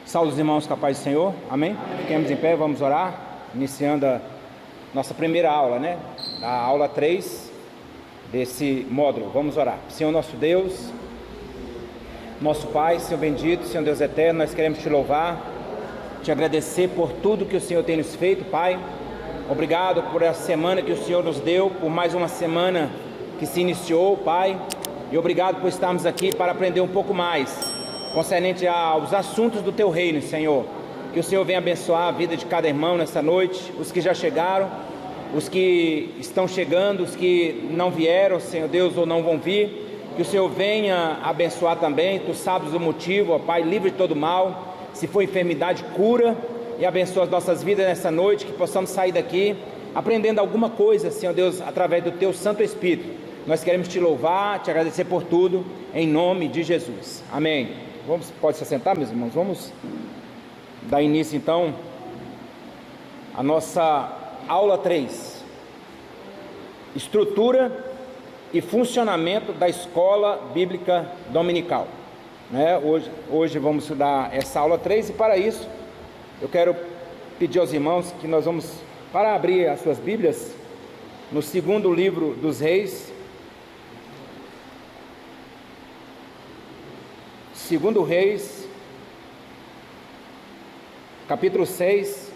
Saúde os irmãos com a paz do Senhor, amém? Fiquemos em pé, vamos orar, iniciando a nossa primeira aula, né? A aula 3 desse módulo, vamos orar. Senhor nosso Deus, nosso Pai, Senhor bendito, Senhor Deus eterno, nós queremos te louvar, te agradecer por tudo que o Senhor tem nos feito, Pai. Obrigado por essa semana que o Senhor nos deu, por mais uma semana que se iniciou, Pai, e obrigado por estarmos aqui para aprender um pouco mais concernente aos assuntos do Teu reino, Senhor. Que o Senhor venha abençoar a vida de cada irmão nessa noite, os que já chegaram, os que estão chegando, os que não vieram, Senhor Deus, ou não vão vir. Que o Senhor venha abençoar também, Tu sabes o motivo, ó Pai, livre de todo mal. Se for enfermidade, cura e abençoa as nossas vidas nessa noite, que possamos sair daqui aprendendo alguma coisa, Senhor Deus, através do Teu Santo Espírito. Nós queremos Te louvar, Te agradecer por tudo, em nome de Jesus. Amém. Pode se assentar, meus irmãos? Vamos dar início então à nossa aula 3. Estrutura e funcionamento da escola bíblica dominical. Hoje vamos estudar essa aula 3 e para isso eu quero pedir aos irmãos que nós vamos, para abrir as suas Bíblias, no segundo livro dos Reis, Segundo Reis, capítulo 6,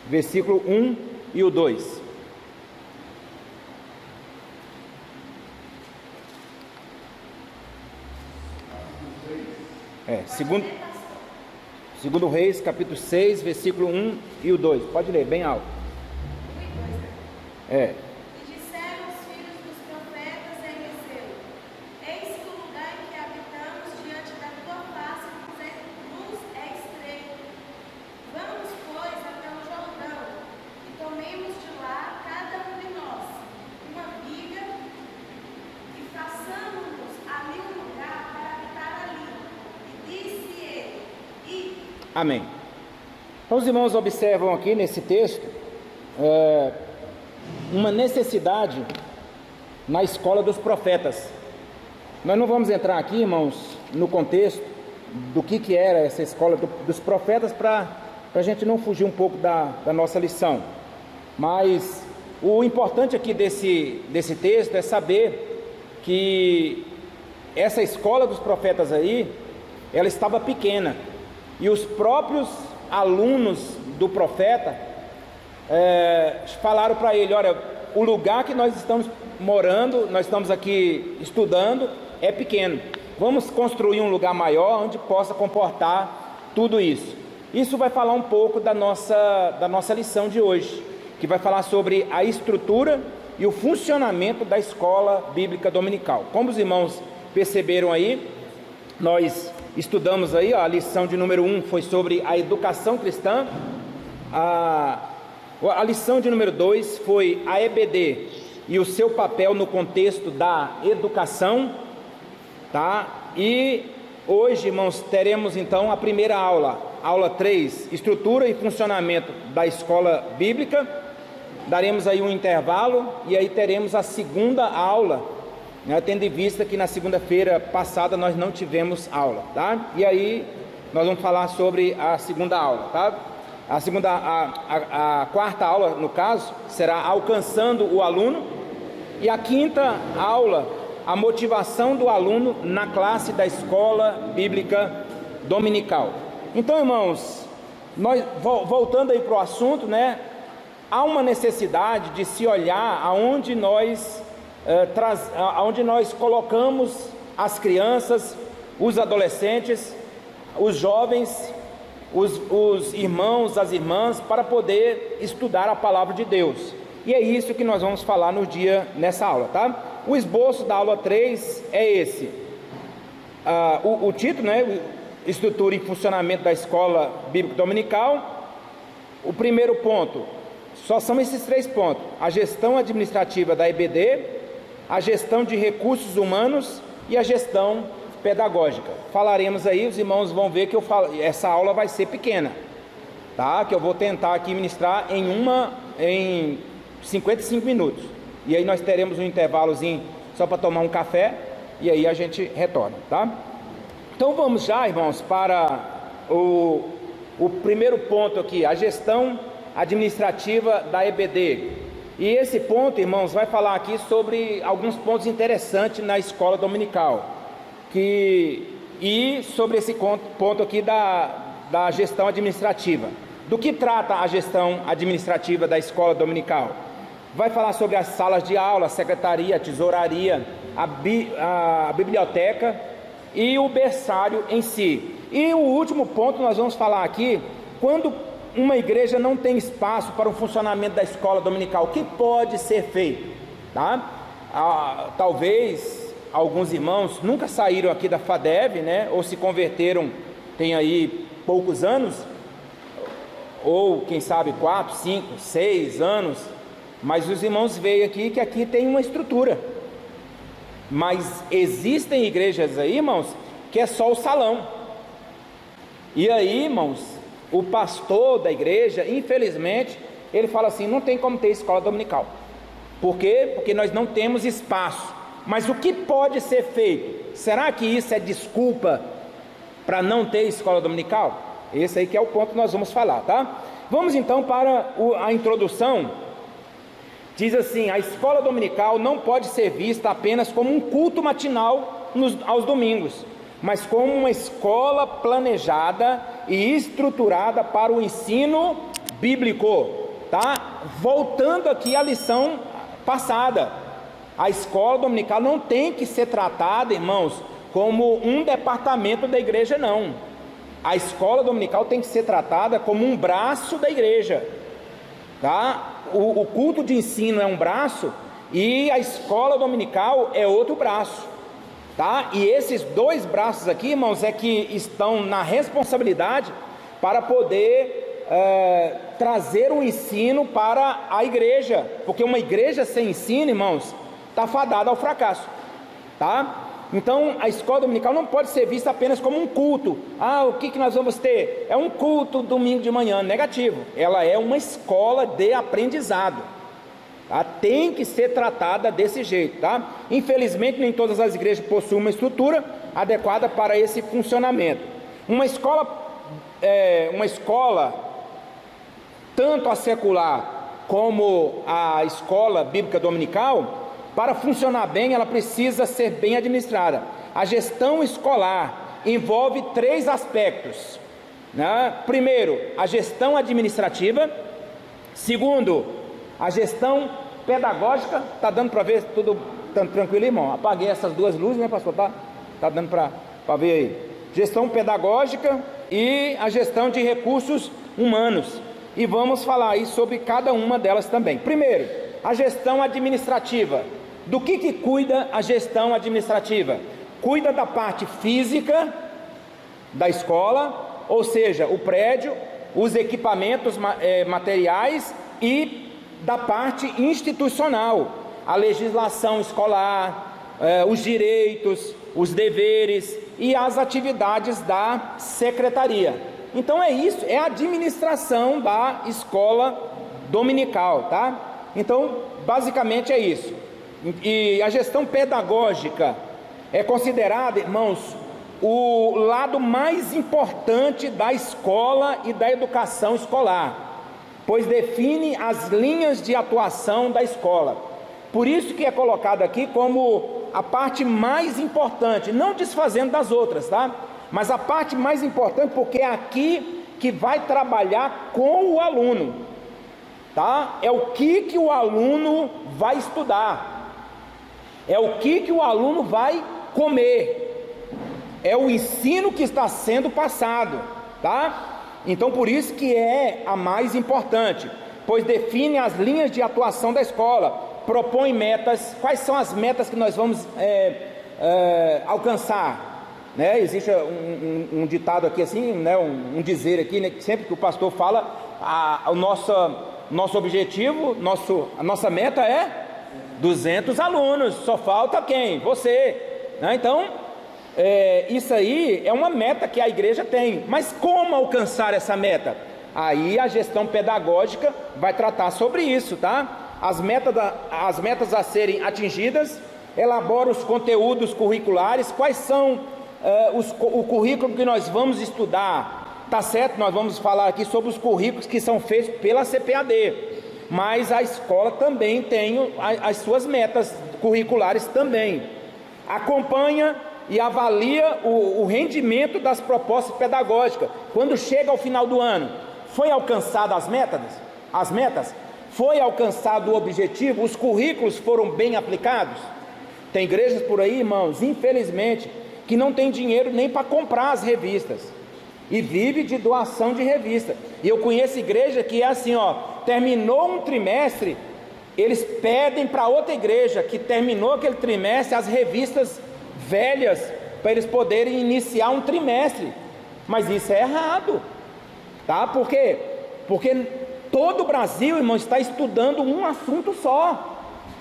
versículo 1 e o 2. Segundo Reis, capítulo 6, versículo 1 e o 2. Pode ler, bem alto. É. Amém. Então os irmãos observam aqui nesse texto uma necessidade na escola dos profetas. Nós não vamos entrar aqui, irmãos, no contexto do que era essa escola dos profetas, para a gente não fugir um pouco da nossa lição. Mas o importante aqui desse texto é saber que essa escola dos profetas aí, ela estava pequena. E os próprios alunos do profeta falaram para ele: olha, o lugar que nós estamos morando, nós estamos aqui estudando, é pequeno. Vamos construir um lugar maior onde possa comportar tudo isso. Isso vai falar um pouco da nossa lição de hoje, que vai falar sobre a estrutura e o funcionamento da escola bíblica dominical. Como os irmãos perceberam aí, nós estudamos aí, a lição de número 1 foi sobre a educação cristã, a lição de número 2 foi a EBD e o seu papel no contexto da educação, tá? E hoje, irmãos, teremos então a primeira aula 3, estrutura e funcionamento da escola bíblica. Daremos aí um intervalo e aí teremos a segunda aula, tendo em vista que na segunda-feira passada nós não tivemos aula, tá? E aí nós vamos falar sobre a segunda aula, tá? A quarta aula, no caso, será alcançando o aluno, e a quinta aula, a motivação do aluno na classe da escola bíblica dominical. Então, irmãos, nós voltando aí para o assunto, há uma necessidade de se olhar aonde nós colocamos as crianças, os adolescentes, os jovens, os irmãos, as irmãs, para poder estudar a palavra de Deus. E é isso que nós vamos falar nessa aula, tá? O esboço da aula 3 é esse. O título, estrutura e funcionamento da escola bíblica dominical. O primeiro ponto, só são esses 3 pontos: a gestão administrativa da EBD, a gestão de recursos humanos e a gestão pedagógica. Falaremos aí, os irmãos vão ver que essa aula vai ser pequena, tá? Que eu vou tentar aqui ministrar em 55 minutos. E aí nós teremos um intervalozinho só para tomar um café e aí a gente retorna, tá? Então vamos já, irmãos, para o primeiro ponto aqui, a gestão administrativa da EBD. E esse ponto, irmãos, vai falar aqui sobre alguns pontos interessantes na escola dominical, e sobre esse ponto aqui da gestão administrativa. Do que trata a gestão administrativa da escola dominical? Vai falar sobre as salas de aula, a secretaria, a tesouraria, a biblioteca e o berçário em si. E o último ponto nós vamos falar aqui, quando uma igreja não tem espaço para o funcionamento da escola dominical, o que pode ser feito? Tá? Talvez alguns irmãos nunca saíram aqui da FADEV, né? Ou se converteram, tem aí poucos anos, ou quem sabe 4, 5, 6 anos, mas os irmãos veem aqui que aqui tem uma estrutura. Mas existem igrejas aí, irmãos, que é só o salão. E aí, irmãos, o pastor da igreja, infelizmente, ele fala assim, não tem como ter escola dominical. Por quê? Porque nós não temos espaço. Mas o que pode ser feito? Será que isso é desculpa para não ter escola dominical? Esse aí que é o ponto que nós vamos falar, tá? Vamos então para a introdução. Diz assim, a escola dominical não pode ser vista apenas como um culto matinal aos domingos, mas como uma escola planejada e estruturada para o ensino bíblico, tá? Voltando aqui à lição passada, a escola dominical não tem que ser tratada, irmãos, como um departamento da igreja, não. A escola dominical tem que ser tratada como um braço da igreja, tá? O culto de ensino é um braço e a escola dominical é outro braço, tá? E esses dois braços aqui, irmãos, é que estão na responsabilidade para poder trazer o ensino para a igreja, porque uma igreja sem ensino, irmãos, está fadada ao fracasso, tá? Então a escola dominical não pode ser vista apenas como um culto. O que nós vamos ter? É um culto domingo de manhã. Negativo, ela é uma escola de aprendizado, tá? Tem que ser tratada desse jeito, tá? Infelizmente nem todas as igrejas possuem uma estrutura adequada para esse funcionamento. Uma escola tanto a secular como a escola bíblica dominical, para funcionar bem, ela precisa ser bem administrada. A gestão escolar envolve 3 aspectos, né? Primeiro, a gestão administrativa. Segundo, a gestão pedagógica. Está dando para ver tudo tranquilo, irmão? Apaguei essas 2 luzes, né, pastor? Tá dando para ver aí. Gestão pedagógica e a gestão de recursos humanos. E vamos falar aí sobre cada uma delas também. Primeiro, a gestão administrativa. Do que cuida a gestão administrativa? Cuida da parte física da escola, ou seja, o prédio, os equipamentos materiais, e da parte institucional, a legislação escolar, os direitos, os deveres e as atividades da secretaria. Então é isso, é a administração da escola dominical, tá? Então basicamente é isso. E a gestão pedagógica é considerada, irmãos, o lado mais importante da escola e da educação escolar, pois define as linhas de atuação da escola. Por isso que é colocado aqui como a parte mais importante, não desfazendo das outras, tá? Mas a parte mais importante, porque é aqui que vai trabalhar com o aluno, tá? É o que o aluno vai estudar, é o que o aluno vai comer, é o ensino que está sendo passado, tá? Então por isso que é a mais importante, pois define as linhas de atuação da escola, propõe metas. Quais são as metas que nós vamos alcançar, né? Existe um ditado aqui assim, né? um dizer aqui, né? Que sempre que o pastor fala, o nosso objetivo, a nossa meta é 200 alunos, só falta quem? Você, né? Então, isso aí é uma meta que a igreja tem, mas como alcançar essa meta? Aí a gestão pedagógica vai tratar sobre isso, tá? As metas a serem atingidas, elabora os conteúdos curriculares. Quais são o currículo que nós vamos estudar? tá certo, nós vamos falar aqui sobre os currículos que são feitos pela CPAD, mas a escola também tem as suas metas curriculares também. Acompanha e avalia o rendimento das propostas pedagógicas. Quando chega ao final do ano, foi alcançado as metas? Foi alcançado o objetivo? Os currículos foram bem aplicados? Tem igrejas por aí, irmãos, infelizmente, que não tem dinheiro nem para comprar as revistas, e vive de doação de revista. E eu conheço igreja que é assim, ó, terminou um trimestre, eles pedem para outra igreja que terminou aquele trimestre as revistas velhas, para eles poderem iniciar um trimestre. Mas isso é errado, tá? Por quê? Porque todo o Brasil, irmão, está estudando um assunto só.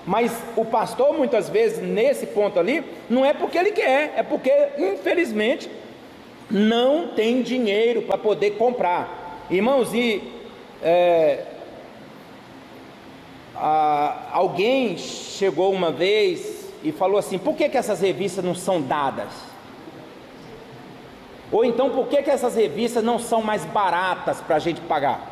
Mas o pastor, muitas vezes, nesse ponto ali, não é porque ele quer, é porque, infelizmente, não tem dinheiro para poder comprar. Irmãos, alguém chegou uma vez e falou assim: por que essas revistas não são dadas? Ou então, por que essas revistas não são mais baratas para a gente pagar?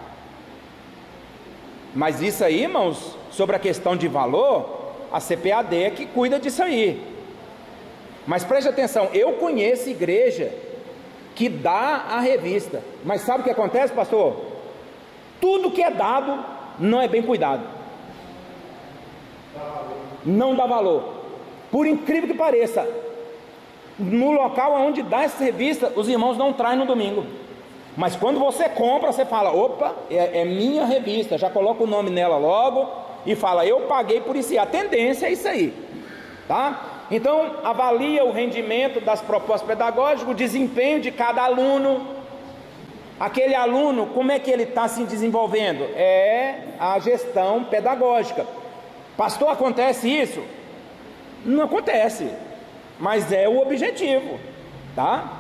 Mas isso aí, irmãos, sobre a questão de valor, a CPAD é que cuida disso aí. Mas preste atenção, eu conheço igreja que dá a revista, mas sabe o que acontece, pastor? Tudo que é dado não é bem cuidado, não dá valor. Por incrível que pareça, no local onde dá essa revista, os irmãos não trazem no domingo. Mas quando você compra, você fala: opa, é minha revista, já coloca o nome nela logo e fala: eu paguei por isso. E a tendência é isso aí, tá? Então, avalia o rendimento das propostas pedagógicas, o desempenho de cada aluno. Aquele aluno, como é que ele está se desenvolvendo? É a gestão pedagógica. Pastor, acontece isso? Não acontece, mas é o objetivo, tá?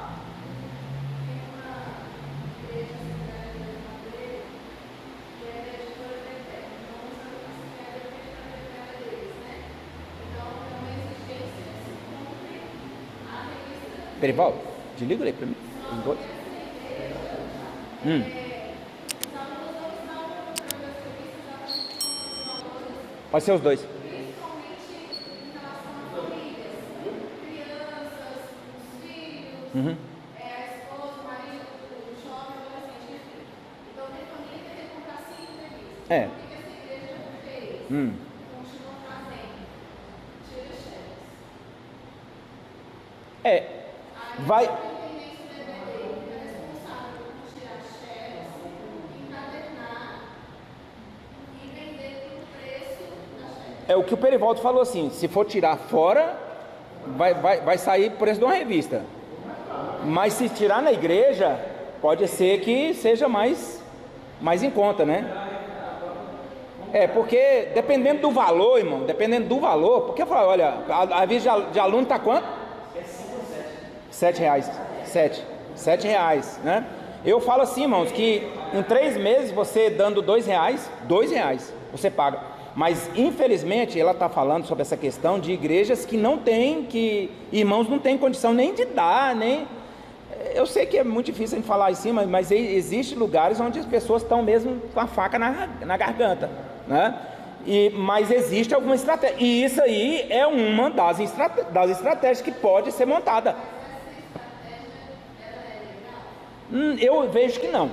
Perival, desliga ele para mim. Os dois. Pode ser os dois. Uhum. É. Vai. É o que o Perivaldo falou assim: se for tirar fora, vai sair preço de uma revista. Mas se tirar na igreja, pode ser que seja mais em conta, né? Porque dependendo do valor, irmão, porque eu falo, olha, a revista de aluno está quanto? R$7. R$7, né? Eu falo assim, irmãos, que em 3 meses você dando R$2 você paga. Mas infelizmente ela está falando sobre essa questão de igrejas que não tem, que irmãos não têm condição nem de dar, nem... Eu sei que é muito difícil a gente falar em cima, mas existem lugares onde as pessoas estão mesmo com a faca na garganta, né? Mas existe alguma estratégia, e isso aí é uma das estratégias que pode ser montada. Eu vejo que não.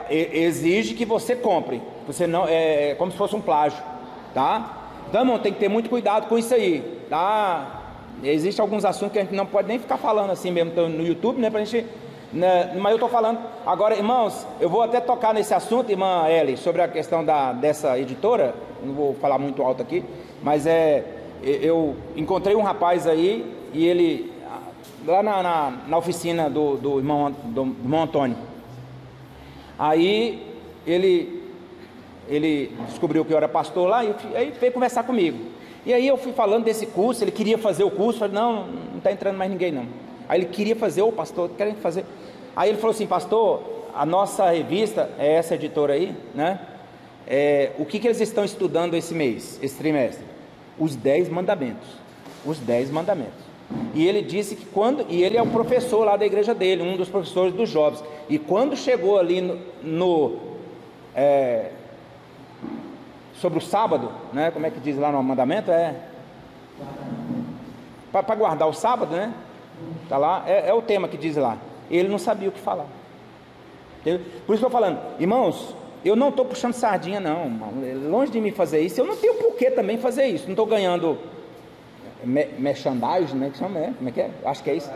Exige que você compre. Você não, é como se fosse um plágio, tá? Então, irmão, tem que ter muito cuidado com isso aí, tá? Existem alguns assuntos que a gente não pode nem ficar falando assim mesmo no YouTube, né? Pra gente, né? Mas eu estou falando agora, irmãos, eu vou até tocar nesse assunto, irmã Eli, sobre a questão dessa editora. Não vou falar muito alto aqui, mas eu encontrei um rapaz aí, e ele lá na oficina do irmão Antônio. Aí ele descobriu que eu era pastor lá, e aí veio conversar comigo. E aí eu fui falando desse curso, ele queria fazer o curso, falei: não está entrando mais ninguém não. Aí ele queria fazer: ô pastor, querem fazer? Aí ele falou assim: pastor, a nossa revista é essa editora aí, né? O que eles estão estudando esse mês, esse trimestre? Os 10 mandamentos. Os 10 mandamentos. E ele disse que e ele é o professor lá da igreja dele, um dos professores dos jovens. E quando chegou ali sobre o sábado, né? Como é que diz lá no mandamento? Para guardar o sábado, né? Tá lá, é o tema que diz lá. Ele não sabia o que falar. Entendeu? Por isso que eu estou falando, irmãos, eu não estou puxando sardinha, não, irmão. Longe de mim fazer isso. Eu não tenho por que também fazer isso. Não estou ganhando merchandising, né? Como é que é? Acho que é isso.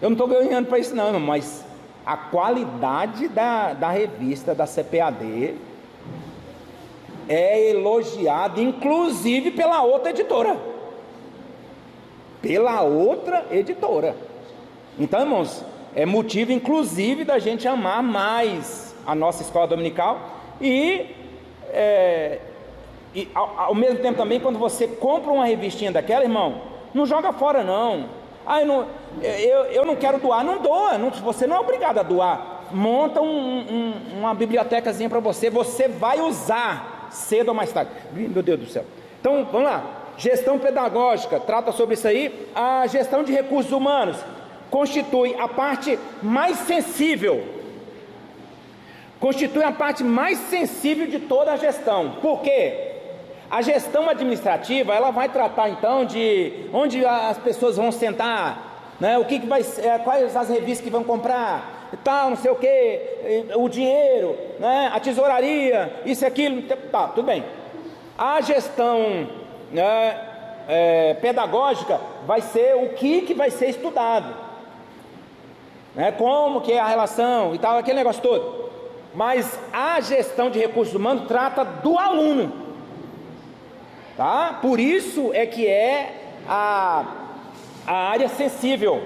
Eu não estou ganhando para isso, não, irmão, mas a qualidade da revista da CPAD é elogiada, inclusive pela outra editora. Então, irmãos, é motivo inclusive da gente amar mais a nossa escola dominical e ao mesmo tempo também, quando você compra uma revistinha daquela, irmão, não joga fora não. Eu não quero doar. Não doa, você não é obrigado a doar. Monta uma bibliotecazinha para você vai usar cedo ou mais tarde. Meu Deus do céu. Então, vamos lá. Gestão pedagógica, trata sobre isso aí. A gestão de recursos humanos constitui a parte mais sensível. De toda a gestão. Por quê? A gestão administrativa, ela vai tratar então de onde as pessoas vão sentar, né? O que vai, quais as revistas que vão comprar, tal, não sei o que, o dinheiro, né? A tesouraria, isso e aquilo, tá, tudo bem. A gestão pedagógica vai ser o que vai ser estudado, né? Como que é a relação e tal, aquele negócio todo. Mas a gestão de recursos humanos trata do aluno, tá? Por isso é que é a área sensível,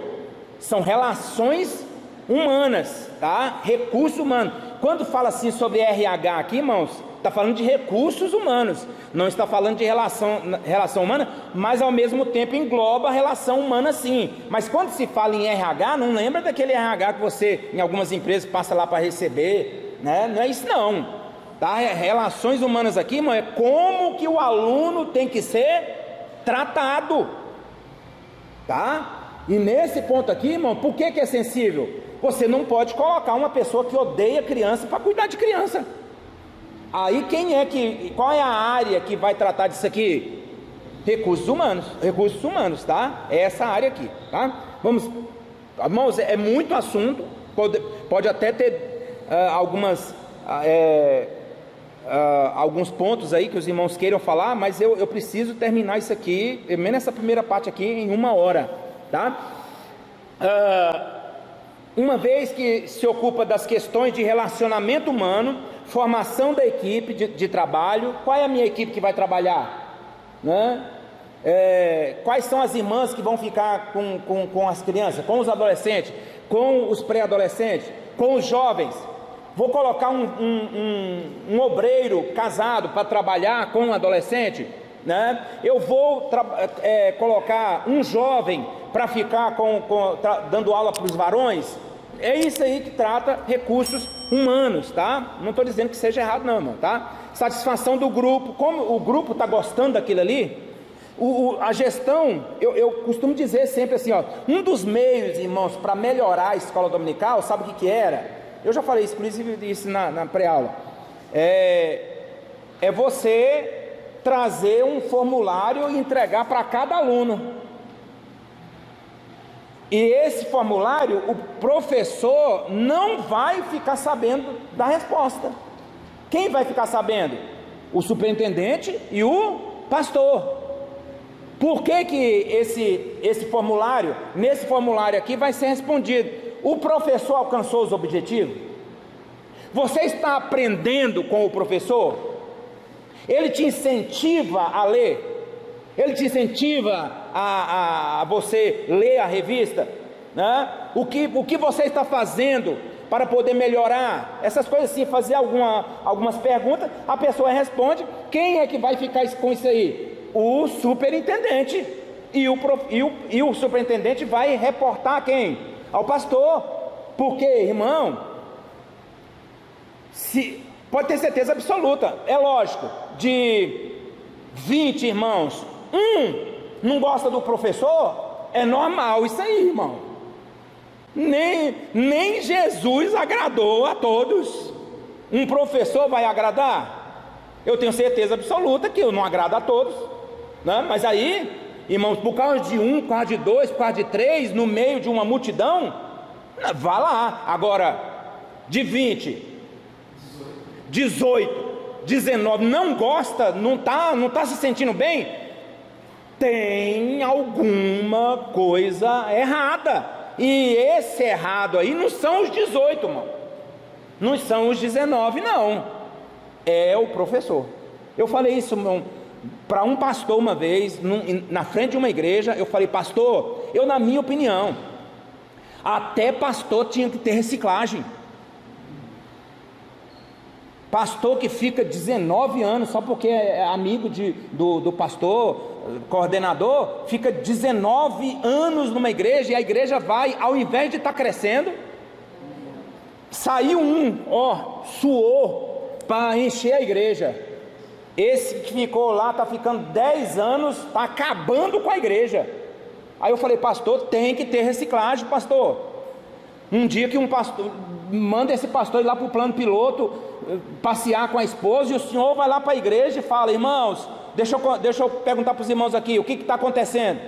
são relações humanas, tá? Recursos humanos. Quando fala assim sobre RH aqui, irmãos, está falando de recursos humanos, não está falando de relação humana, mas ao mesmo tempo engloba a relação humana sim. Mas quando se fala em RH, não lembra daquele RH que você, em algumas empresas, passa lá para receber, né? Não é isso não, tá? Relações humanas aqui, irmão, é como que o aluno tem que ser tratado, tá? E nesse ponto aqui, irmão, por que é sensível? Você não pode colocar uma pessoa que odeia criança para cuidar de criança. Aí qual é a área que vai tratar disso aqui? Recursos humanos, tá? É essa área aqui, tá? Vamos, irmãos, é muito assunto, pode até ter alguns pontos aí que os irmãos queiram falar, mas eu preciso terminar isso aqui, pelo menos essa primeira parte aqui, em 1 hora, tá? Uma vez que se ocupa das questões de relacionamento humano, formação da equipe de trabalho. Qual é a minha equipe que vai trabalhar, né? Quais são as irmãs que vão ficar com as crianças, com os adolescentes, com os pré-adolescentes, com os jovens? Vou colocar um obreiro casado para trabalhar com um adolescente, né? Eu vou colocar um jovem para ficar dando aula para os varões. É isso aí que trata recursos humanos, tá? Não estou dizendo que seja errado não, irmão, tá? Satisfação do grupo, como o grupo está gostando daquilo ali, a gestão, eu costumo dizer sempre assim, ó, um dos meios, irmãos, para melhorar a escola dominical, sabe o que era? Eu já falei isso, inclusive isso na pré-aula, é você trazer um formulário e entregar para cada aluno. E esse formulário, o professor não vai ficar sabendo da resposta. Quem vai ficar sabendo? O superintendente e o pastor. Por que esse formulário, nesse formulário aqui vai ser respondido? O professor alcançou os objetivos? Você está aprendendo com o professor? Ele te incentiva a ler? Ele te incentiva a você ler a revista, né? O que você está fazendo para poder melhorar? Essas coisas assim, fazer algumas perguntas, a pessoa responde. Quem é que vai ficar com isso aí? O superintendente. E o superintendente vai reportar a quem? Ao pastor. Porque, irmão, pode ter certeza absoluta, é lógico, de 20 irmãos, um não gosta do professor, é normal isso aí, irmão. Nem Jesus agradou a todos. Um professor vai agradar? Eu tenho certeza absoluta que eu não agrado a todos, né? Mas aí, irmãos, por causa de um, por causa de dois, por causa de três, no meio de uma multidão, vá lá. Agora, de 20, 18, 19, não gosta, não tá se sentindo bem, tem alguma coisa errada. E esse errado aí não são os 18, irmão, não são os 19, não, é o professor. Eu falei isso, irmão, para um pastor uma vez, na frente de uma igreja. Eu falei: pastor, na minha opinião, até pastor tinha que ter reciclagem. Pastor que fica 19 anos só porque é amigo do pastor, coordenador, fica 19 anos numa igreja, e a igreja vai, ao invés de estar crescendo, saiu suou para encher a igreja. Esse que ficou lá está ficando 10 anos, está acabando com a igreja. Aí eu falei: pastor, tem que ter reciclagem, pastor. Um dia que um pastor manda esse pastor ir lá para o plano piloto, passear com a esposa, e o senhor vai lá para a igreja e fala: irmãos, deixa eu perguntar para os irmãos aqui, o que está acontecendo?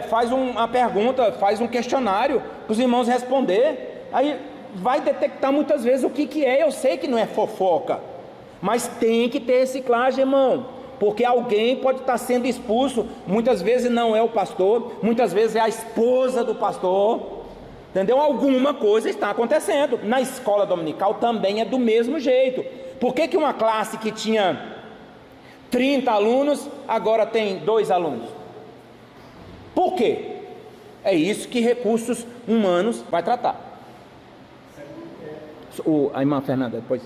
Faz uma pergunta, faz um questionário para os irmãos responder. Aí vai detectar muitas vezes o que é. Eu sei que não é fofoca, mas tem que ter reciclagem, irmão, porque alguém pode estar sendo expulso. Muitas vezes não é o pastor, muitas vezes é a esposa do pastor, entendeu? Alguma coisa está acontecendo. Na escola dominical também é do mesmo jeito. Por que uma classe que tinha 30 alunos agora tem 2 alunos? Por quê? É isso que recursos humanos vai tratar. A irmã Fernanda, depois.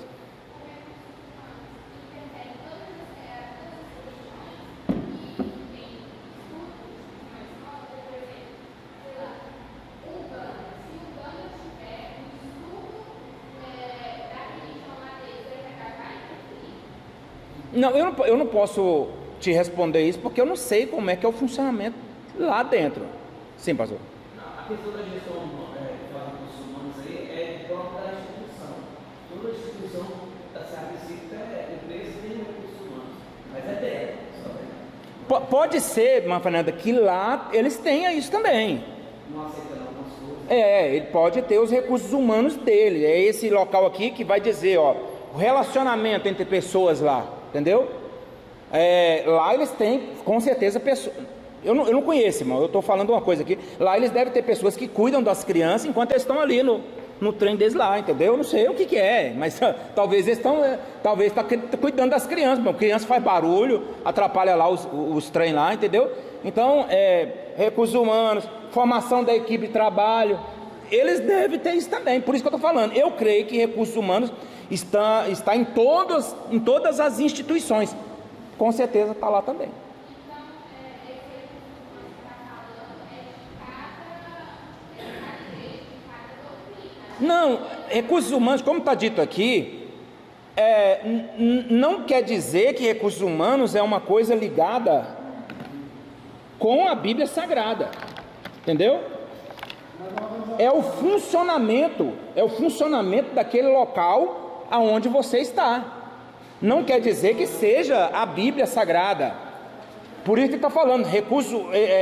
Não, eu não posso te responder isso, porque eu não sei como é que é o funcionamento lá dentro. Sim, pastor. A questão da gestão de recursos humanos aí é própria da instituição. Toda instituição específica empresa tem recursos humanos, mas é dela. Pode ser, irmã Fernanda, que lá eles tenham isso também. Não aceita não algumas coisas. Ele pode ter os recursos humanos dele. É esse local aqui que vai dizer, o relacionamento entre pessoas lá, entendeu? Lá eles têm, com certeza, pessoas. Eu não conheço, irmão, eu estou falando uma coisa aqui. Lá eles devem ter pessoas que cuidam das crianças enquanto eles estão ali no trem deles lá, entendeu? Eu não sei o que é, mas talvez eles estão, cuidando das crianças, irmão. Criança faz barulho, atrapalha lá os trem lá, entendeu? Então, recursos humanos, formação da equipe de trabalho, eles devem ter isso também. Por isso que eu estou falando, eu creio que recursos humanos está em todas as instituições. Com certeza está lá também. Não, recursos humanos, como está dito aqui, não quer dizer que recursos humanos é uma coisa ligada com a Bíblia Sagrada, entendeu? É o funcionamento daquele local aonde você está. Não quer dizer que seja a Bíblia Sagrada. Por isso que está falando,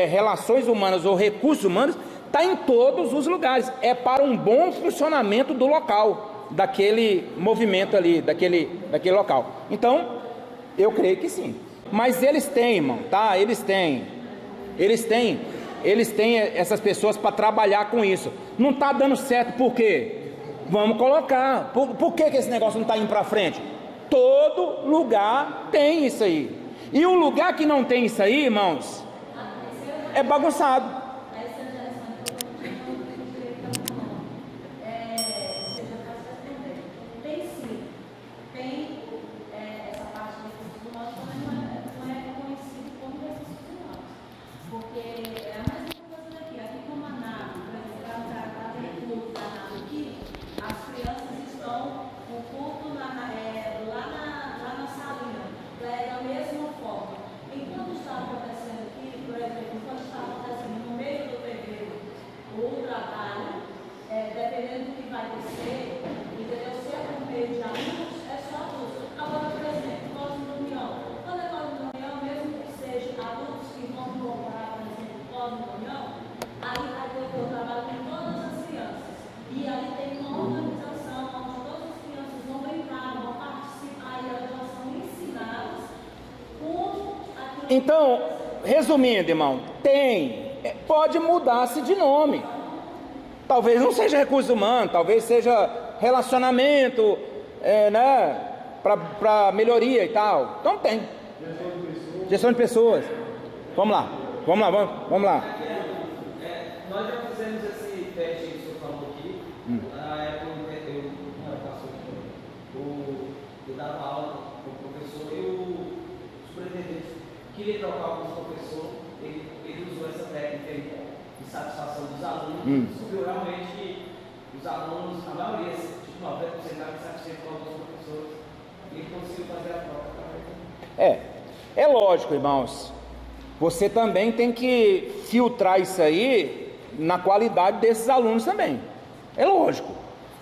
relações humanas ou recursos humanos, está em todos os lugares. É para um bom funcionamento do local, daquele movimento ali, daquele local. Então, eu creio que sim. Mas eles têm, irmão, tá? Eles têm essas pessoas para trabalhar com isso. Não está dando certo, por quê? Vamos colocar. Por que esse negócio não está indo para frente? Todo lugar tem isso aí. E o lugar que não tem isso aí, irmãos, é bagunçado. Então, resumindo, irmão, pode mudar-se de nome. Talvez não seja recursos humanos, talvez seja relacionamento, né, para melhoria e tal. Então tem. Gestão de pessoas. Vamos lá. Nós já fizemos esse teste que o senhor falou aqui. Na época eu dava aula com o professor e o superintendente queria trocar com o professor. Ele usou essa técnica de satisfação dos alunos. Descobriu realmente que os alunos, a maioria, tipo 90%, estavam satisfeitos com alguns professores. E ele conseguiu fazer a prova. É lógico, irmãos. Você também tem que filtrar isso aí na qualidade desses alunos também. É lógico,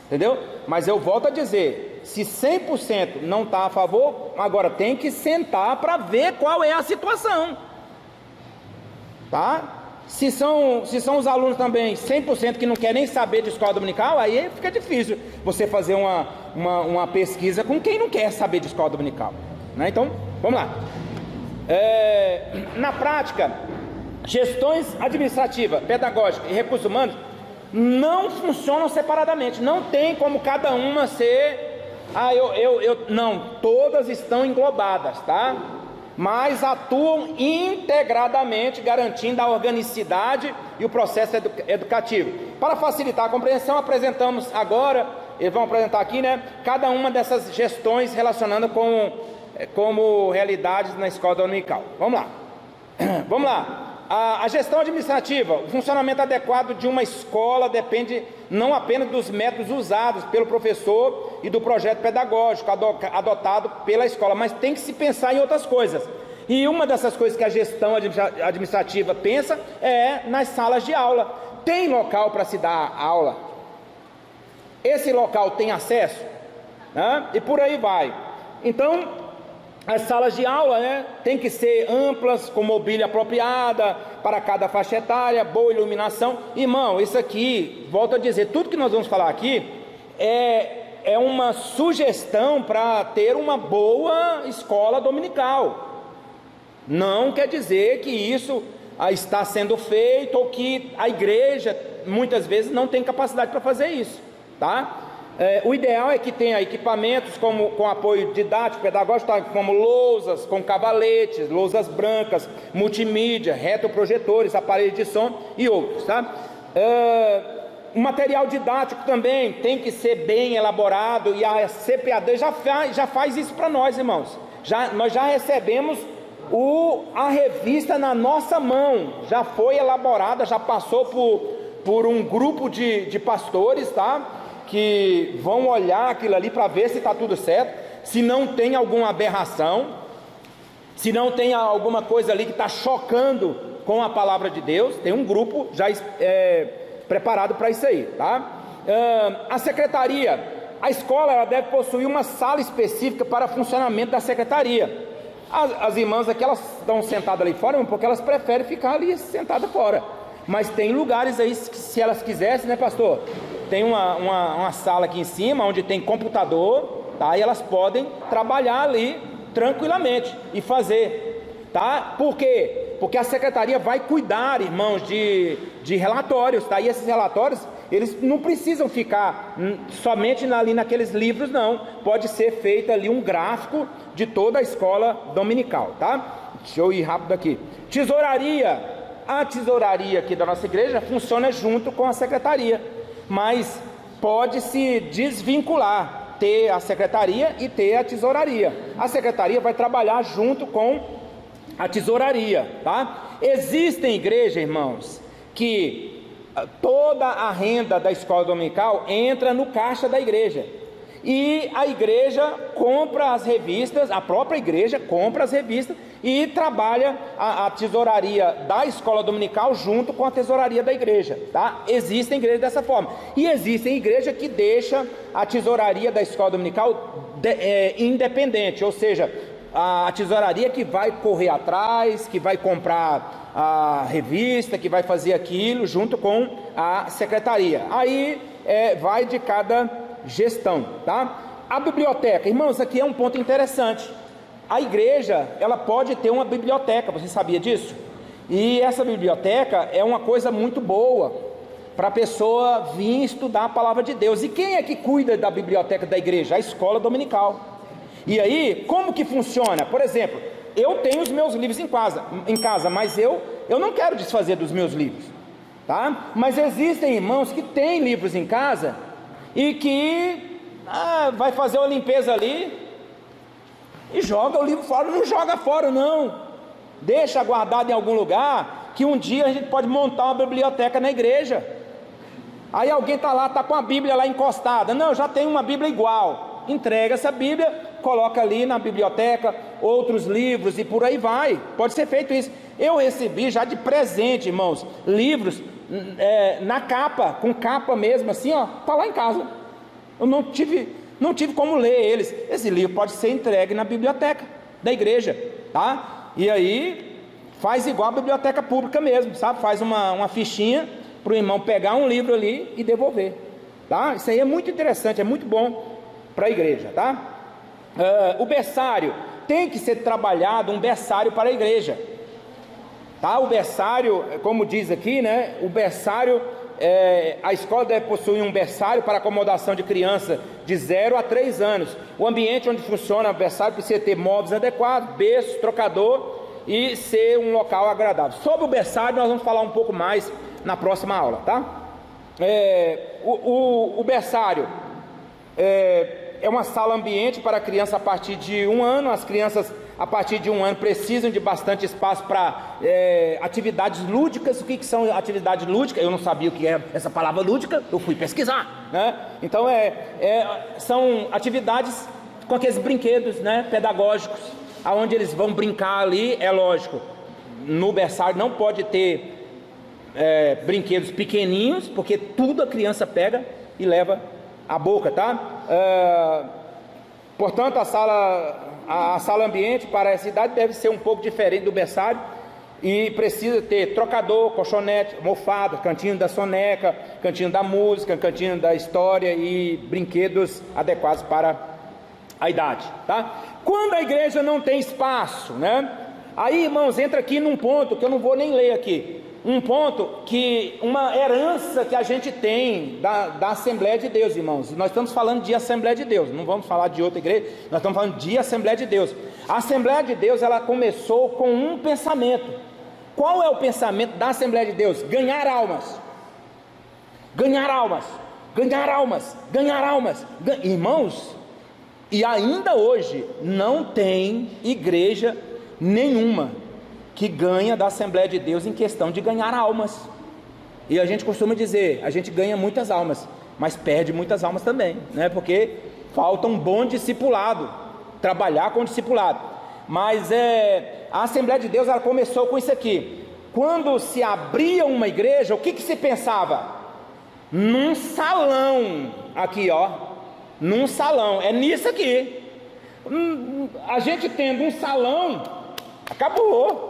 entendeu? Mas eu volto a dizer, se 100% não está a favor, agora tem que sentar para ver qual é a situação, tá? Se são os alunos também 100% que não querem nem saber de escola dominical, aí fica difícil você fazer uma pesquisa com quem não quer saber de escola dominical, né? Então, vamos lá. Na prática, gestões administrativas, pedagógicas e recursos humanos não funcionam separadamente. Não tem como cada uma ser... Não, todas estão englobadas, tá? Mas atuam integradamente, garantindo a organicidade e o processo educativo. Para facilitar a compreensão, apresentamos agora, eles vão apresentar aqui, né, cada uma dessas gestões relacionando como realidades na escola dominical. Vamos lá. A gestão administrativa, o funcionamento adequado de uma escola depende não apenas dos métodos usados pelo professor e do projeto pedagógico adotado pela escola, mas tem que se pensar em outras coisas. E uma dessas coisas que a gestão administrativa pensa é nas salas de aula. Tem local para se dar aula? Esse local tem acesso? Né? E por aí vai. Então, as salas de aula, né, tem que ser amplas, com mobília apropriada para cada faixa etária, boa iluminação. Irmão, isso aqui, volto a dizer, tudo que nós vamos falar aqui é uma sugestão para ter uma boa escola dominical. Não quer dizer que isso está sendo feito ou que a igreja muitas vezes não tem capacidade para fazer isso, tá? O ideal é que tenha equipamentos com apoio didático, pedagógico, como lousas com cavaletes, lousas brancas, multimídia, retroprojetores, aparelhos de som e outros, tá? O material didático também tem que ser bem elaborado, e a CPAD já faz isso para nós, irmãos. Nós já recebemos a revista na nossa mão, já foi elaborada, já passou por um grupo de pastores, tá? Que vão olhar aquilo ali para ver se está tudo certo, se não tem alguma aberração, se não tem alguma coisa ali que está chocando com a palavra de Deus. Tem um grupo já preparado para isso aí, tá? A secretaria, a escola ela deve possuir uma sala específica para funcionamento da secretaria. As irmãs aqui, elas estão sentadas ali fora porque elas preferem ficar ali sentadas fora, mas tem lugares aí que, se elas quisessem, né, pastor? Tem uma sala aqui em cima onde tem computador, tá? E elas podem trabalhar ali tranquilamente e fazer, tá? Por quê? Porque a secretaria vai cuidar, irmãos, de relatórios, tá? E esses relatórios, eles não precisam ficar somente ali naqueles livros, não. Pode ser feito ali um gráfico de toda a escola dominical, tá? Deixa eu ir rápido aqui. Tesouraria. A tesouraria aqui da nossa igreja funciona junto com a secretaria, mas pode se desvincular, ter a secretaria e ter a tesouraria. A secretaria vai trabalhar junto com a tesouraria, tá? Existem igrejas, irmãos, que toda a renda da escola dominical entra no caixa da igreja, e a igreja compra as revistas, a própria igreja compra as revistas e trabalha a tesouraria da escola dominical junto com a tesouraria da igreja, tá? Existem igrejas dessa forma, e existem igrejas que deixam a tesouraria da escola dominical independente, ou seja, a tesouraria que vai correr atrás, que vai comprar a revista, que vai fazer aquilo junto com a secretaria. Aí vai de cada gestão, tá? A biblioteca, irmãos, aqui é um ponto interessante. a igreja, ela pode ter uma biblioteca, você sabia disso? E essa biblioteca é uma coisa muito boa para a pessoa vir estudar a palavra de Deus. E quem é que cuida da biblioteca da igreja? A escola dominical. E aí, como que funciona? Por exemplo, eu tenho os meus livros em casa, mas eu não quero desfazer dos meus livros, tá? Mas existem irmãos que têm livros em casa e que vai fazer uma limpeza ali e joga o livro fora. Não joga fora não, deixa guardado em algum lugar, que um dia a gente pode montar uma biblioteca na igreja. Aí alguém está lá, está com a Bíblia lá encostada, não, já tem uma Bíblia igual, entrega essa Bíblia, coloca ali na biblioteca outros livros e por aí vai. Pode ser feito isso. Eu recebi já de presente, irmãos, livros na capa, com capa mesmo assim, ó, tá lá em casa. Eu não tive como ler eles. Esse livro pode ser entregue na biblioteca da igreja, tá? E aí faz igual a biblioteca pública mesmo, sabe? Faz uma fichinha para o irmão pegar um livro ali e devolver, tá? Isso aí é muito interessante, é muito bom para a igreja, tá? O berçário tem que ser trabalhado, um berçário para a igreja, tá? O berçário, como diz aqui, né? O berçário, a escola deve possuir um berçário para acomodação de criança de 0 a 3 anos. O ambiente onde funciona o berçário precisa ter móveis adequados, berço, trocador e ser um local agradável. Sobre o berçário nós vamos falar um pouco mais na próxima aula, tá? O berçário é uma sala ambiente para criança a partir de 1 ano. As crianças a partir de 1 ano precisam de bastante espaço para atividades lúdicas. O que são atividades lúdicas? Eu não sabia o que é essa palavra lúdica, eu fui pesquisar, né? Então são atividades com aqueles brinquedos, né, pedagógicos, aonde eles vão brincar ali. É lógico, no berçário não pode ter brinquedos pequeninhos, porque tudo a criança pega e leva à boca, tá? Portanto, a sala ambiente para essa idade deve ser um pouco diferente do berçário e precisa ter trocador, colchonete, almofada, cantinho da soneca, cantinho da música, cantinho da história e brinquedos adequados para a idade, tá? Quando a igreja não tem espaço, né? Aí, irmãos, entra aqui num ponto que eu não vou nem ler aqui. Um ponto que, uma herança que a gente tem da Assembleia de Deus, irmãos. Nós estamos falando de Assembleia de Deus, não vamos falar de outra igreja, nós estamos falando de Assembleia de Deus. A Assembleia de Deus, ela começou com um pensamento. Qual é o pensamento da Assembleia de Deus? Ganhar almas. Ganhar almas. Ganhar almas. Ganhar almas. Irmãos, e ainda hoje não tem igreja nenhuma que ganha da Assembleia de Deus em questão de ganhar almas. E a gente costuma dizer, a gente ganha muitas almas, mas perde muitas almas também, né? Porque falta um bom discipulado, trabalhar com discipulado. Mas a Assembleia de Deus, ela começou com isso aqui. Quando se abria uma igreja, o que se pensava? Num salão, aqui ó, num salão, é nisso aqui. A gente tendo um salão, acabou.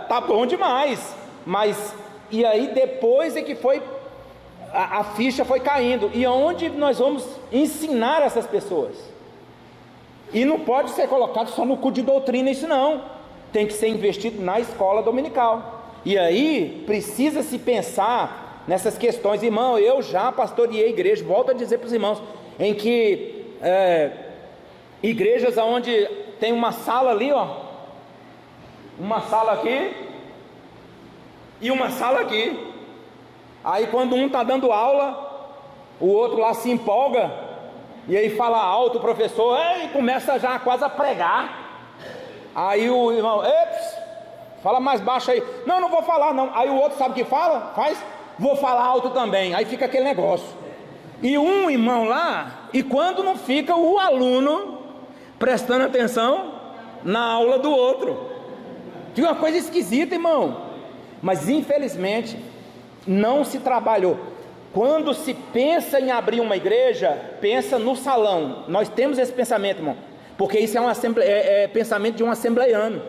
Tá bom demais, mas e aí depois é que foi a ficha foi caindo, e onde nós vamos ensinar essas pessoas? E não pode ser colocado só no culto de doutrina isso não, tem que ser investido na escola dominical. E aí precisa se pensar nessas questões, irmão. Eu já pastoreei igreja, volto a dizer para os irmãos, em que igrejas onde tem uma sala ali, ó, uma sala aqui e uma sala aqui. Aí quando um está dando aula, o outro lá se empolga e aí fala alto, o professor e começa já quase a pregar. Aí o irmão, fala mais baixo aí. Não vou falar não. Aí o outro sabe o que fala? Vou falar alto também. Aí fica aquele negócio. E um irmão lá, e quando não fica o aluno prestando atenção na aula do outro. Fica uma coisa esquisita, irmão. Mas infelizmente não se trabalhou. Quando se pensa em abrir uma igreja, pensa no salão. Nós temos esse pensamento, irmão, porque isso é pensamento de um assembleiano,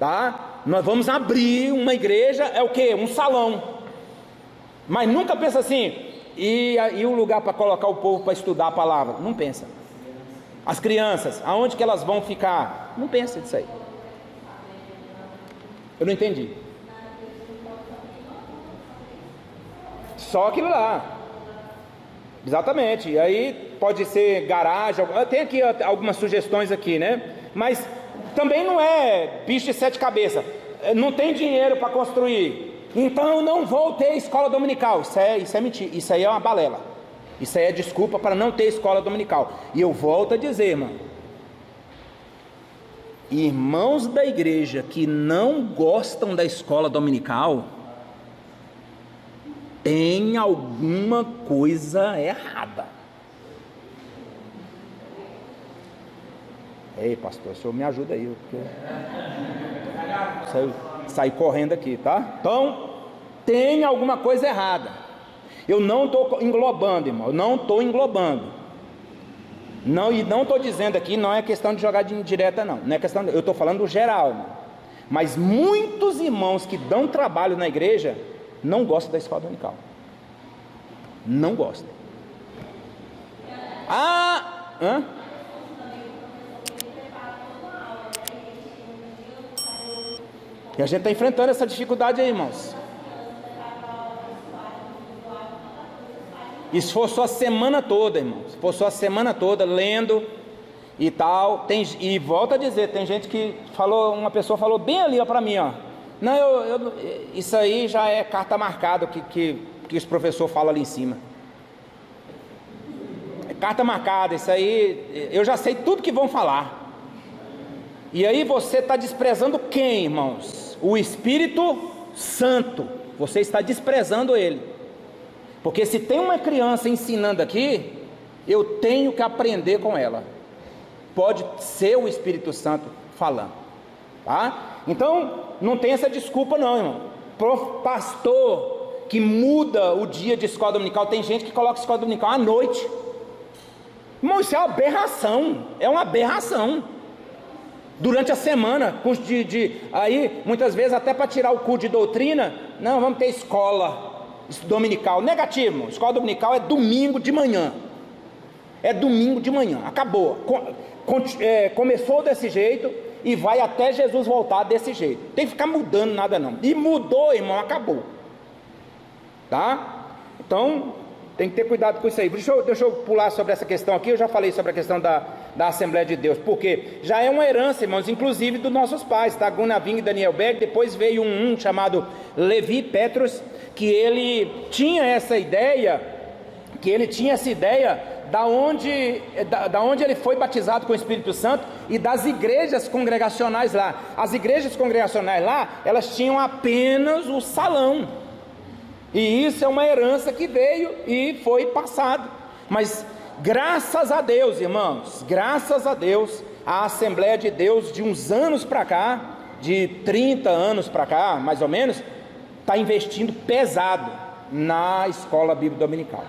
tá? Nós vamos abrir uma igreja, é o que? Um salão. Mas nunca pensa assim, e o lugar para colocar o povo para estudar a palavra? Não pensa. As crianças, aonde que elas vão ficar? Não pensa nisso aí. Eu não entendi. Só aquilo lá. Exatamente. E aí pode ser garagem. Tem aqui algumas sugestões aqui, né? Mas também não é bicho de 7 cabeças. Não tem dinheiro para construir, então eu não vou ter escola dominical. Isso é mentira. Isso aí é uma balela. Isso aí é desculpa para não ter escola dominical. E eu volto a dizer, irmão, irmãos da igreja que não gostam da escola dominical, tem alguma coisa errada. Ei, pastor, o senhor me ajuda aí, porque saí correndo aqui, tá? Então, tem alguma coisa errada. Eu não estou englobando, irmão, eu não estou englobando. Não, e não estou dizendo aqui, não é questão de jogar de indireta, não. Não é questão, eu estou falando do geral, irmão. Mas muitos irmãos que dão trabalho na igreja não gostam da escola dominical. Não gostam. E a gente está enfrentando essa dificuldade aí, irmãos. E se for só a semana toda, irmãos, se for só a semana toda lendo e tal, e volta a dizer, tem gente que falou, uma pessoa falou bem ali para mim, ó, não, isso aí já é carta marcada que os professores falam ali em cima. É carta marcada, isso aí, eu já sei tudo que vão falar. E aí você está desprezando quem, irmãos? O Espírito Santo. Você está desprezando ele. Porque se tem uma criança ensinando aqui, eu tenho que aprender com ela. Pode ser o Espírito Santo falando, tá? Então, não tem essa desculpa não, irmão. Pastor que muda o dia de escola dominical, tem gente que coloca escola dominical à noite. Irmão, isso é uma aberração. É uma aberração. Durante a semana, aí muitas vezes até para tirar o cu de doutrina, não, vamos ter escola dominical. Negativo, escola dominical é domingo de manhã. É domingo de manhã, acabou. Começou desse jeito e vai até Jesus voltar desse jeito. Não tem que ficar mudando nada não. E mudou, irmão, acabou. Tá? Então, tem que ter cuidado com isso aí. Deixa eu pular sobre essa questão aqui. Eu já falei sobre a questão da Assembleia de Deus, porque já é uma herança, irmãos, inclusive dos nossos pais, tá? Gunaving e Daniel Berg. Depois veio um chamado Levi Petrus, que ele tinha essa ideia, da onde ele foi batizado com o Espírito Santo e das igrejas congregacionais lá. As igrejas congregacionais lá, elas tinham apenas o salão. E isso é uma herança que veio e foi passado. Mas graças a Deus, irmãos, graças a Deus, a Assembleia de Deus de uns anos para cá, de 30 anos para cá, mais ou menos, está investindo pesado na escola bíblica dominical.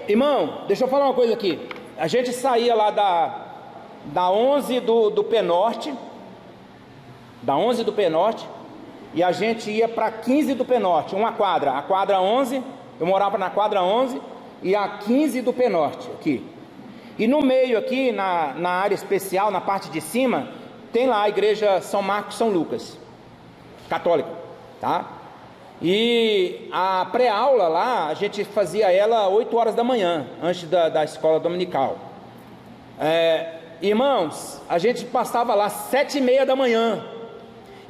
Irmão, deixa eu falar uma coisa aqui. A gente saía lá da 11 do Penorte, e a gente ia para 15 do Penorte, a quadra 11, eu morava na quadra 11 e a 15 do Penorte aqui. E no meio aqui, na área especial, na parte de cima, tem lá a igreja São Marcos São Lucas, católica, tá? E a pré-aula lá, a gente fazia ela 8 horas da manhã, antes da escola dominical. Irmãos, a gente passava lá 7:30 da manhã,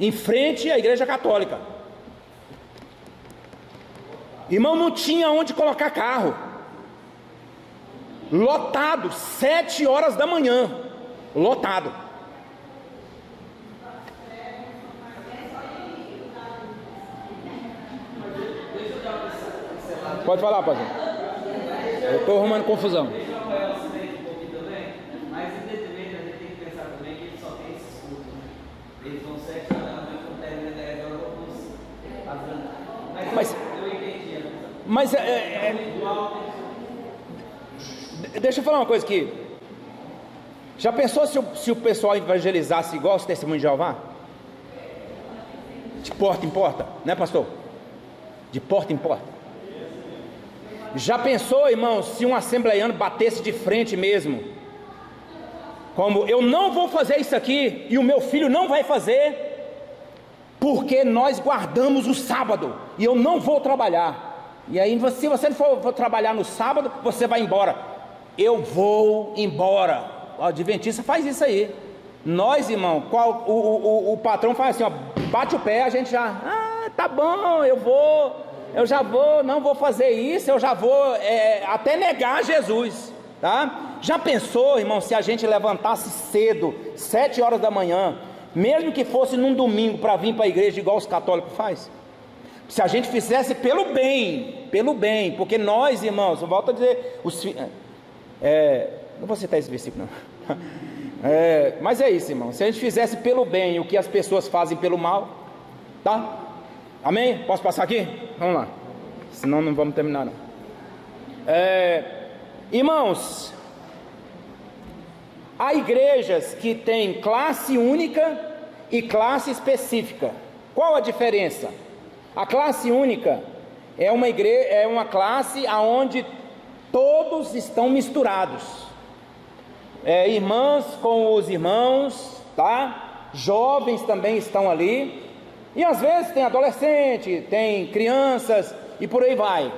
em frente à igreja católica. Irmão, não tinha onde colocar carro. Lotado, 7 horas da manhã, lotado. Pode falar, pastor. Eu estou arrumando confusão. Mas evidentemente a gente tem que pensar também que eles só tem esses cultos, né? Eles vão 7 horas da noite, quando termina 10 horas, vão mas eu entendi. Mas deixa eu falar uma coisa aqui. Já pensou se o pessoal evangelizasse igual os testemunhos de Jeová? De porta em porta, né, pastor? De porta em porta. Já pensou, irmão, se um assembleiano batesse de frente mesmo? Como eu não vou fazer isso aqui e o meu filho não vai fazer, porque nós guardamos o sábado e eu não vou trabalhar. E aí, se você não for trabalhar no sábado, você vai embora. Eu vou embora. O adventista faz isso aí. Nós, irmão, o patrão faz assim, ó, bate o pé, a gente já, tá bom, eu já vou, não vou fazer isso, eu já vou até negar Jesus, tá? Já pensou, irmão, se a gente levantasse cedo, 7 horas da manhã, mesmo que fosse num domingo para vir para a igreja igual os católicos faz? Se a gente fizesse pelo bem, porque nós, irmãos, eu volto a dizer, não vou citar esse versículo não, mas é isso, irmão, se a gente fizesse pelo bem o que as pessoas fazem pelo mal, tá? Amém? Posso passar aqui? Vamos lá, senão não vamos terminar não. Irmãos, há igrejas que têm classe única e classe específica. Qual a diferença? A classe única é uma classe onde todos estão misturados, irmãs com os irmãos, tá? Jovens também estão ali, e às vezes tem adolescente, tem crianças e por aí vai.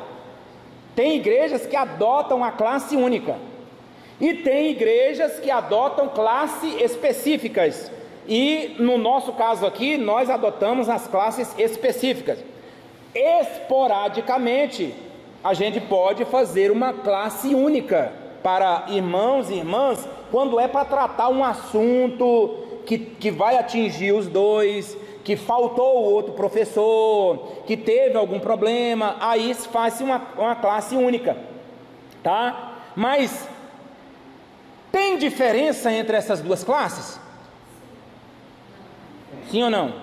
Tem igrejas que adotam a classe única e tem igrejas que adotam classes específicas, e no nosso caso aqui nós adotamos as classes específicas. Esporadicamente a gente pode fazer uma classe única para irmãos e irmãs quando é para tratar um assunto que vai atingir os dois, que faltou o outro professor, que teve algum problema, aí se faz uma classe única, tá? Mas tem diferença entre essas duas classes? Sim ou não?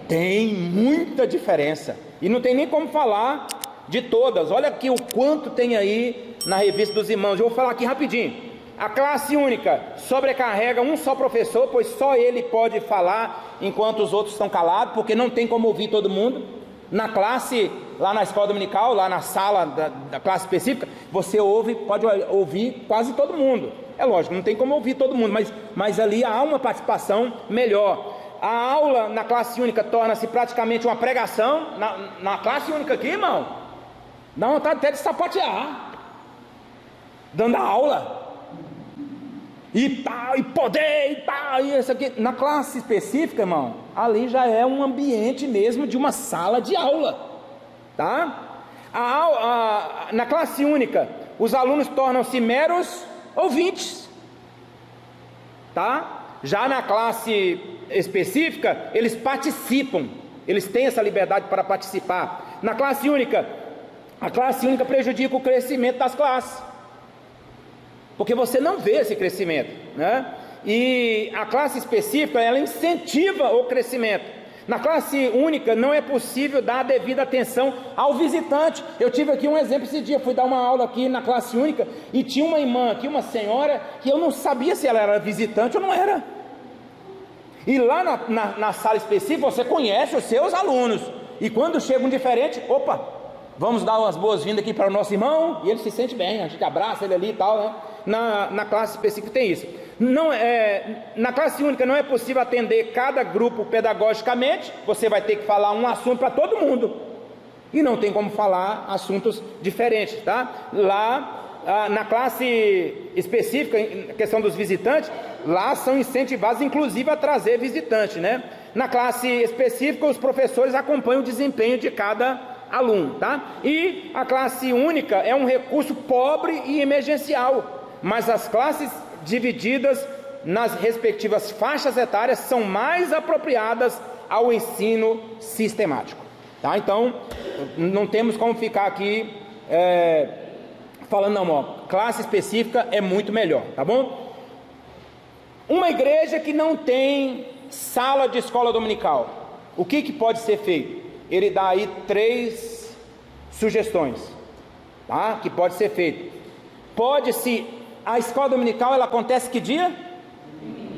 Tem muita diferença, e não tem nem como falar de todas. Olha aqui o quanto tem aí na revista dos irmãos. Eu vou falar aqui rapidinho. A classe única sobrecarrega um só professor, pois só ele pode falar enquanto os outros estão calados, porque não tem como ouvir todo mundo. Na classe, lá na escola dominical, lá na sala da classe específica, você pode ouvir quase todo mundo. É lógico, não tem como ouvir todo mundo, mas ali há uma participação melhor. A aula na classe única torna-se praticamente uma pregação. Na classe única aqui, irmão, dá vontade até de sapatear, dando a aula. E poder, e tal, e isso aqui. Na classe específica, irmão, ali já é um ambiente mesmo de uma sala de aula, tá? Na classe única, os alunos tornam-se meros ouvintes, tá? Já na classe específica, eles participam, eles têm essa liberdade para participar. Na classe única, a classe única prejudica o crescimento das classes, porque você não vê esse crescimento, né? E a classe específica, ela incentiva o crescimento. Na classe única não é possível dar a devida atenção ao visitante. Eu tive aqui um exemplo esse dia, fui dar uma aula aqui na classe única, e tinha uma irmã aqui, uma senhora, que eu não sabia se ela era visitante ou não era. E lá na sala específica, você conhece os seus alunos, e quando chega um diferente, opa, vamos dar umas boas-vindas aqui para o nosso irmão, e ele se sente bem, a gente abraça ele ali e tal, né? Na classe específica tem isso. Na classe única não é possível atender cada grupo pedagogicamente, você vai ter que falar um assunto para todo mundo, e não tem como falar assuntos diferentes, tá? Lá, na classe específica, em questão dos visitantes, lá são incentivados inclusive a trazer visitante, né? Na classe específica, os professores acompanham o desempenho de cada aluno, tá? E a classe única é um recurso pobre e emergencial, mas as classes divididas nas respectivas faixas etárias são mais apropriadas ao ensino sistemático, tá? Então, não temos como ficar aqui falando, não, ó, classe específica é muito melhor, tá bom? Uma igreja que não tem sala de escola dominical, o que pode ser feito? Ele dá aí 3 sugestões, tá? Que pode ser feito. A escola dominical, ela acontece que dia?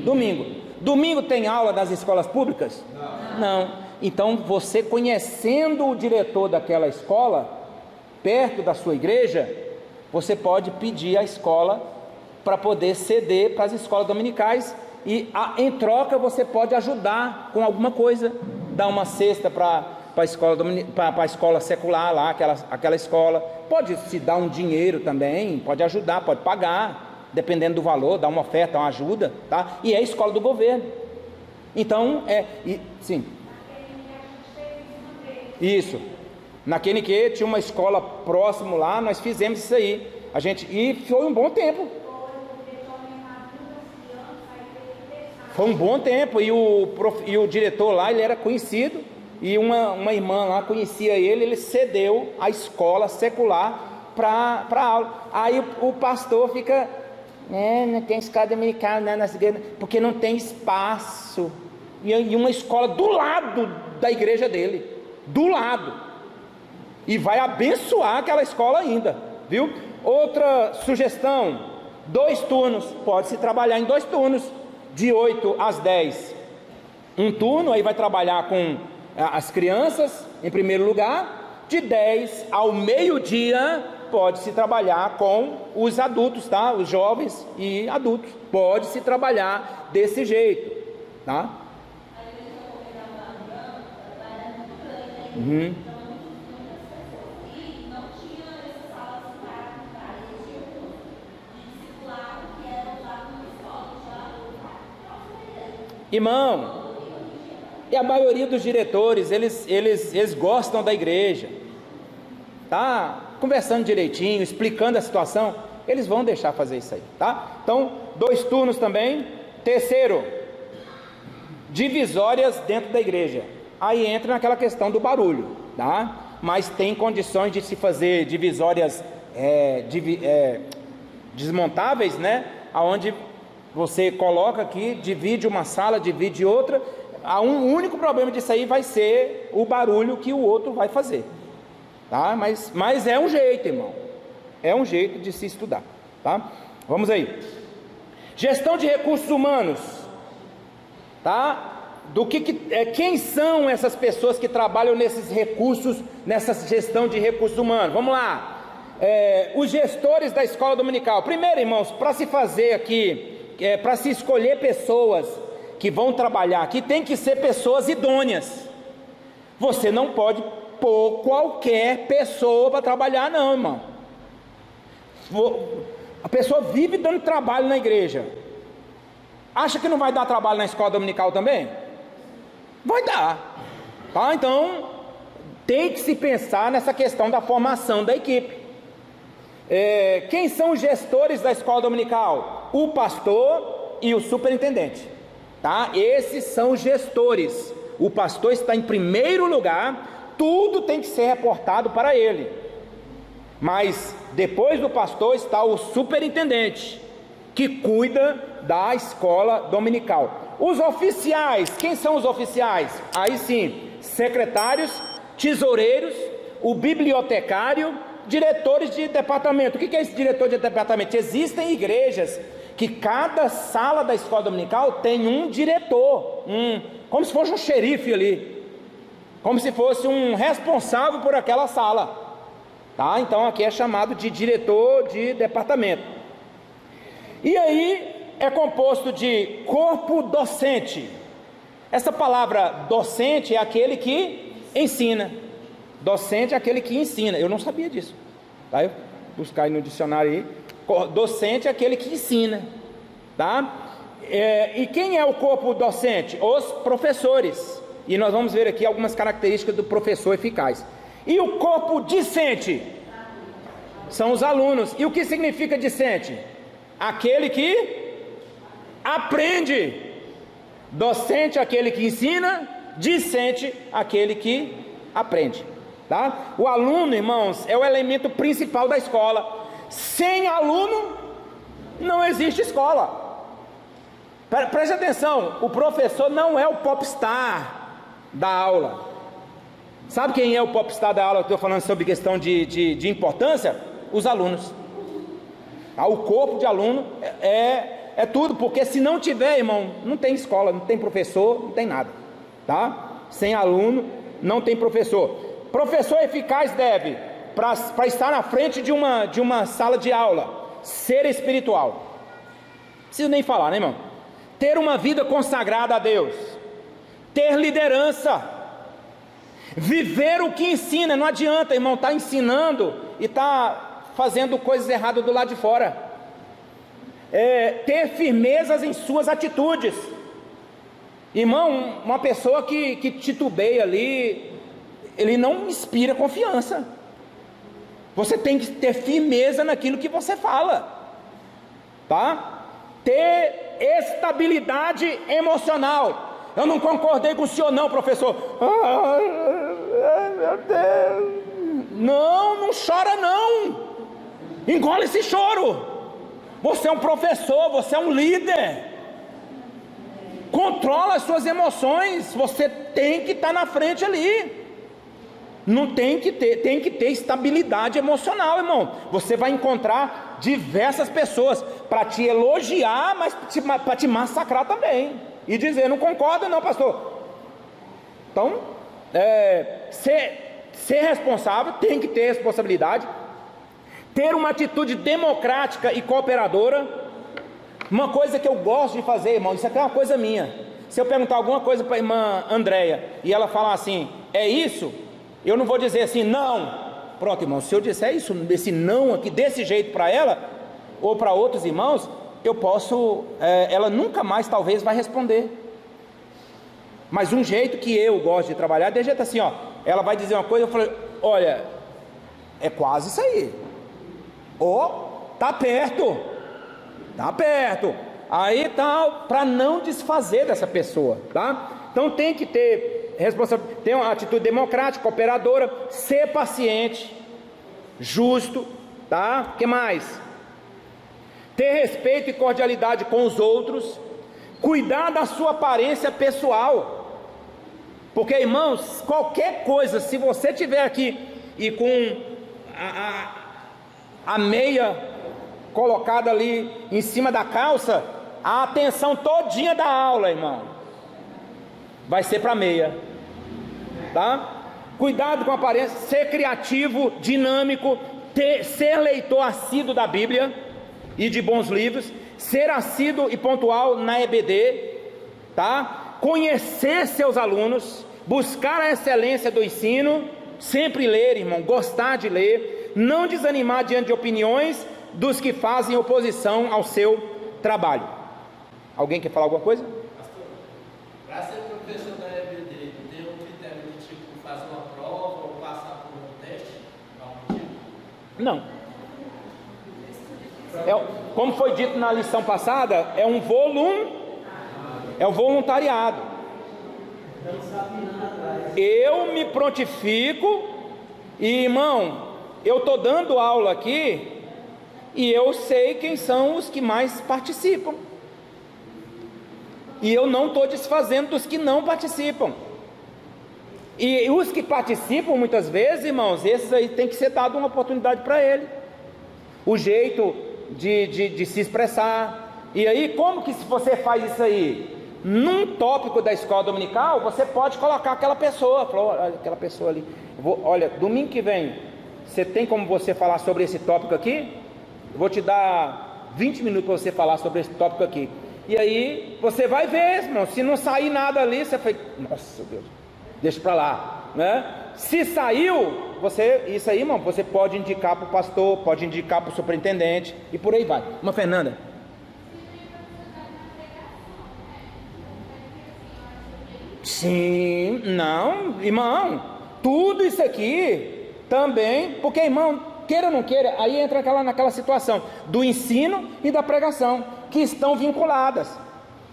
Domingo. Domingo tem aula das escolas públicas? Não. Então você, conhecendo o diretor daquela escola, perto da sua igreja, você pode pedir à escola para poder ceder para as escolas dominicais, e em troca você pode ajudar com alguma coisa, dar uma cesta para a escola secular lá, aquela escola, pode se dar um dinheiro também, pode ajudar, pode pagar, dependendo do valor, dar uma oferta, uma ajuda, tá? E é a escola do governo. Então, sim. Isso. Na QNQ tinha uma escola próximo lá, nós fizemos isso aí. E foi um bom tempo. Foi um bom tempo, e o diretor lá, ele era conhecido, e uma irmã lá conhecia ele cedeu a escola secular para aula. Aí o pastor fica, não tem escola dominical nas igrejas, porque não tem espaço, e uma escola do lado da igreja dele, do lado, e vai abençoar aquela escola ainda, viu? Outra sugestão, 2 turnos, pode-se trabalhar em 2 turnos, de 8 às 10, um turno, aí vai trabalhar com as crianças, em primeiro lugar. De 10 ao meio-dia, pode-se trabalhar com os adultos, tá? Os jovens e adultos, pode-se trabalhar desse jeito, tá? Irmão, e a maioria dos diretores, eles gostam da igreja, tá? Conversando direitinho, explicando a situação, eles vão deixar fazer isso aí, tá? Então, 2 turnos também. Terceiro, divisórias dentro da igreja. Aí entra naquela questão do barulho, tá? Mas tem condições de se fazer divisórias desmontáveis, né? Aonde você coloca aqui, divide uma sala, divide outra. O único problema disso aí vai ser o barulho que o outro vai fazer, tá? Mas é um jeito, irmão, é um jeito de se estudar, tá? Vamos aí. Gestão de recursos humanos, tá? Quem são essas pessoas que trabalham nesses recursos, nessa gestão de recursos humanos? Vamos lá. Os gestores da escola dominical. Primeiro, irmãos, para se fazer aqui, para se escolher pessoas que vão trabalhar aqui, tem que ser pessoas idôneas. Você não pode pôr qualquer pessoa para trabalhar, não, irmão. A pessoa vive dando trabalho na igreja, acha que não vai dar trabalho na escola dominical também? Vai dar, tá? Então tem que se pensar nessa questão da formação da equipe. Quem são os gestores da escola dominical? O pastor e o superintendente, tá? Esses são os gestores. O pastor está em primeiro lugar, tudo tem que ser reportado para ele, mas depois do pastor está o superintendente, que cuida da escola dominical. Os oficiais, quem são os oficiais? Aí sim, secretários, tesoureiros, o bibliotecário, diretores de departamento. O que é esse diretor de departamento? Existem igrejas que cada sala da escola dominical tem um diretor, como se fosse um xerife ali, como se fosse um responsável por aquela sala, tá? Então aqui é chamado de diretor de departamento. E aí é composto de corpo docente. Essa palavra docente é aquele que ensina. Docente é aquele que ensina. Eu não sabia disso, tá? Eu buscar aí no dicionário aí. Docente é aquele que ensina, tá? E quem é o corpo docente? Os professores. E nós vamos ver aqui algumas características do professor eficaz. E o corpo discente? São os alunos. E o que significa discente? Aquele que aprende. Docente, aquele que ensina. Discente, aquele que aprende, tá? O aluno, irmãos, é o elemento principal da escola. Sem aluno, não existe escola. Preste atenção, o professor não é o popstar da aula. Sabe quem é o popstar da aula? Eu estou falando sobre questão de importância. Os alunos. O corpo de aluno é tudo, porque se não tiver, irmão, não tem escola, não tem professor, não tem nada, tá? Sem aluno, não tem professor. Professor eficaz deve para estar na frente de uma sala de aula? Ser espiritual. Não preciso nem falar, né, irmão? Ter uma vida consagrada a Deus, ter liderança, viver o que ensina. Não adianta, irmão, estar ensinando e estar fazendo coisas erradas do lado de fora. Ter firmezas em suas atitudes. Irmão, uma pessoa que titubeia ali, ele não inspira confiança. Você tem que ter firmeza naquilo que você fala, tá? Ter estabilidade emocional. Eu não concordei com o senhor não, professor. Ai, meu Deus. Não chora não. Engole esse choro. Você é um professor, você é um líder. Controla as suas emoções. Você tem que estar na frente ali. Não tem que ter estabilidade emocional, irmão. Você vai encontrar diversas pessoas para te elogiar, mas para te massacrar também, e dizer: não concorda não, pastor. Então, ser responsável, tem que ter responsabilidade, ter uma atitude democrática e cooperadora. Uma coisa que eu gosto de fazer, irmão, isso aqui é uma coisa minha. Se eu perguntar alguma coisa para a irmã Andréia e ela falar assim: é isso? Eu não vou dizer assim, não. Pronto, irmão, se eu disser isso, esse não aqui, desse jeito para ela, ou para outros irmãos, eu posso, ela nunca mais talvez vai responder. Mas um jeito que eu gosto de trabalhar, é de jeito assim, ó, ela vai dizer uma coisa, eu falei: olha, é quase isso aí. Ou, tá perto. Aí tal, para não desfazer dessa pessoa, tá? Então tem que ter responsabilidade, ter uma atitude democrática, cooperadora, ser paciente, justo, tá? O que mais? Ter respeito e cordialidade com os outros, cuidar da sua aparência pessoal, porque, irmãos, qualquer coisa, se você tiver aqui e com a meia colocada ali em cima da calça, a atenção todinha da aula, irmão, vai ser para meia, tá? Cuidado com a aparência, ser criativo, dinâmico, ser leitor assíduo da Bíblia e de bons livros, ser assíduo e pontual na EBD, tá? Conhecer seus alunos, buscar a excelência do ensino, sempre ler, irmão, gostar de ler, não desanimar diante de opiniões dos que fazem oposição ao seu trabalho. Alguém quer falar alguma coisa? Para ser professor da EBD, tem um critério de tipo fazer uma prova ou passar por um teste? Não. Como foi dito na lição passada, é um voluntariado. Eu me prontifico e, irmão, eu estou dando aula aqui e eu sei quem são os que mais participam. E eu não estou desfazendo dos que não participam. E os que participam, muitas vezes, irmãos, esses aí tem que ser dado uma oportunidade para ele. O jeito de se expressar. E aí, como que se você faz isso aí? Num tópico da escola dominical, você pode colocar aquela pessoa. Falou: olha, aquela pessoa ali. Olha, domingo que vem, você tem como você falar sobre esse tópico aqui? Eu vou te dar 20 minutos para você falar sobre esse tópico aqui. E aí, você vai ver, irmão, se não sair nada ali, você fala: nossa Deus, deixa para lá, né? Se saiu, isso aí, irmão, você pode indicar para o pastor, pode indicar para o superintendente, e por aí vai. Uma Fernanda. Sim, não, irmão, tudo isso aqui também, porque, irmão, queira ou não queira, aí entra naquela situação do ensino e da pregação, que estão vinculadas.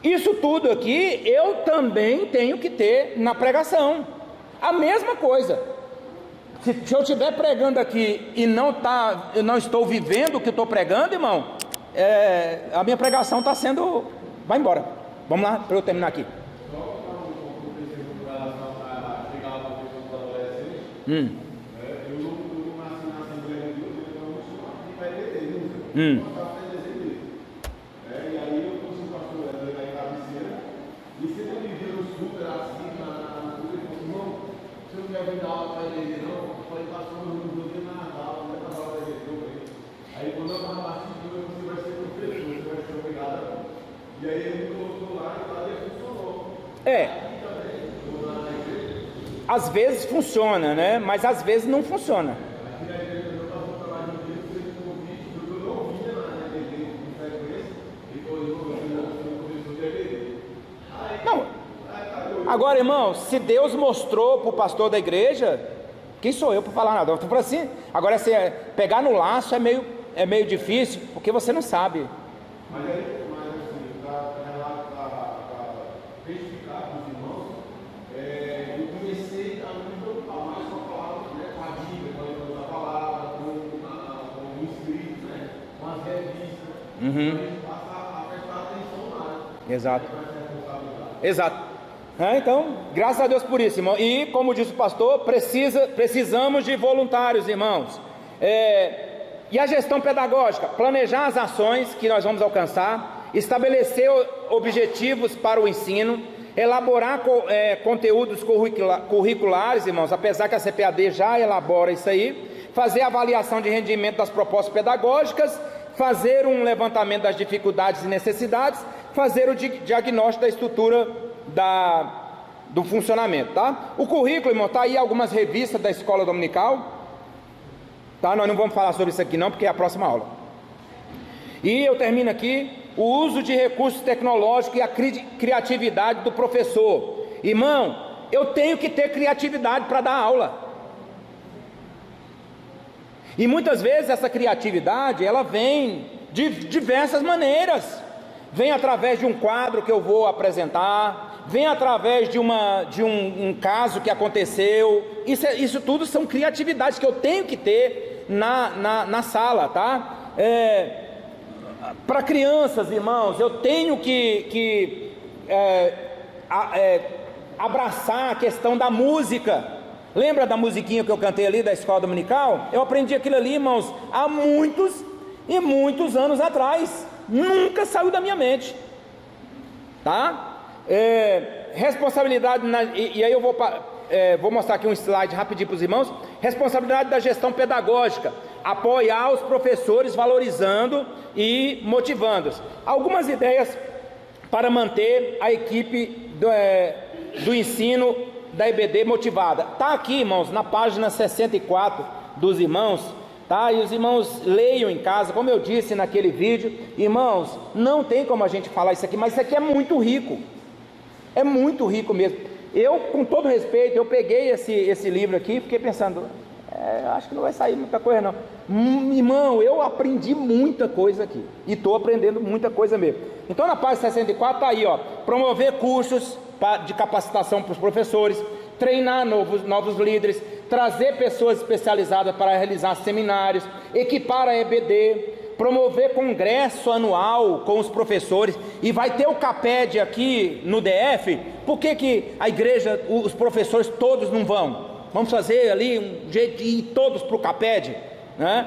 Isso tudo aqui eu também tenho que ter na pregação. A mesma coisa. Se eu estiver pregando aqui e eu não estou vivendo o que eu estou pregando, irmão, a minha pregação está sendo... Vai embora. Vamos lá, para eu terminar aqui. Às vezes funciona, né? Mas às vezes não funciona. Não. Agora, irmão, se Deus mostrou para o pastor da igreja, quem sou eu para falar nada? Eu falo assim. Agora, se pegar no laço é meio difícil, porque você não sabe. Mas assim, para testificar para os irmãos, eu comecei a me preocupar mais com a palavra, né, com a Bíblia, com a palavra, com o escrito, né, com as revistas. Então a gente passa a prestar atenção lá. Exato. Então, graças a Deus por isso, irmão. E como disse o pastor, precisamos de voluntários, irmãos. E a gestão pedagógica, planejar as ações que nós vamos alcançar, estabelecer objetivos para o ensino, elaborar conteúdos curriculares, irmãos, apesar que a CPAD já elabora isso aí, fazer avaliação de rendimento das propostas pedagógicas, fazer um levantamento das dificuldades e necessidades, fazer o diagnóstico da estrutura do funcionamento, tá? O currículo, irmão, tá aí algumas revistas da escola dominical. Tá? Nós não vamos falar sobre isso aqui não, porque é a próxima aula. E eu termino aqui, o uso de recursos tecnológicos e a criatividade do professor. Irmão, eu tenho que ter criatividade para dar aula. E muitas vezes essa criatividade, ela vem de diversas maneiras. Vem através de um quadro que eu vou apresentar, vem através de um caso que aconteceu. Isso tudo são criatividades que eu tenho que ter na sala, tá? Para crianças, irmãos, eu tenho que abraçar a questão da música. Lembra da musiquinha que eu cantei ali da escola dominical? Eu aprendi aquilo ali, irmãos, há muitos e muitos anos atrás. Nunca saiu da minha mente, tá? Responsabilidade, e aí eu vou mostrar aqui um slide rapidinho para os irmãos. Responsabilidade da gestão pedagógica, apoiar os professores, valorizando e motivando-os. Algumas ideias para manter a equipe do ensino da EBD motivada. Tá aqui, irmãos, na página 64 dos irmãos. Tá? E os irmãos leiam em casa, como eu disse naquele vídeo. Irmãos, não tem como a gente falar isso aqui, mas isso aqui é muito rico. É muito rico mesmo. Eu, com todo respeito, eu peguei esse livro aqui e fiquei pensando, acho que não vai sair muita coisa não. Irmão, eu aprendi muita coisa aqui. E estou aprendendo muita coisa mesmo. Então na página 64 está aí, ó, promover cursos de capacitação para os professores, treinar novos líderes, trazer pessoas especializadas para realizar seminários, equipar a EBD, promover congresso anual com os professores. E vai ter o CAPED aqui no DF. Por que a igreja, os professores todos não vão? Vamos fazer ali um jeito de ir todos para o CAPED, né?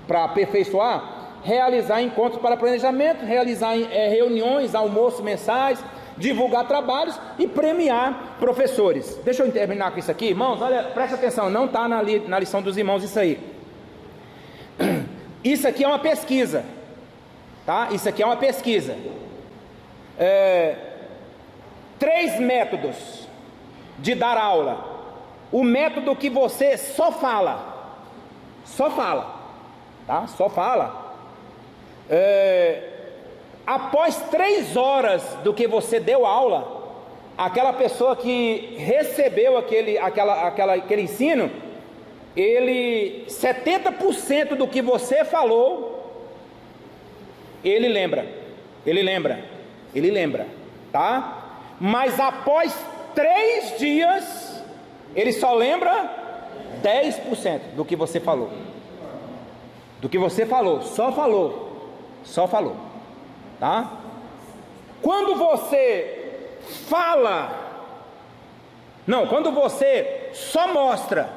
Para aperfeiçoar. Realizar encontros para planejamento, realizar reuniões, almoços mensais, divulgar trabalhos e premiar professores. Deixa eu terminar com isso aqui, irmãos. Olha, presta atenção, não está na lição dos irmãos isso aí. Isso aqui é uma pesquisa, tá? Isso aqui é uma pesquisa. 3 métodos de dar aula. O método que você só fala, tá? Só fala. Após 3 horas do que você deu aula, aquela pessoa que recebeu aquele ensino, 70% do que você falou, ele lembra, tá? Mas após 3 dias, ele só lembra 10% do que você falou. Só falou, tá? Quando você quando você só mostra,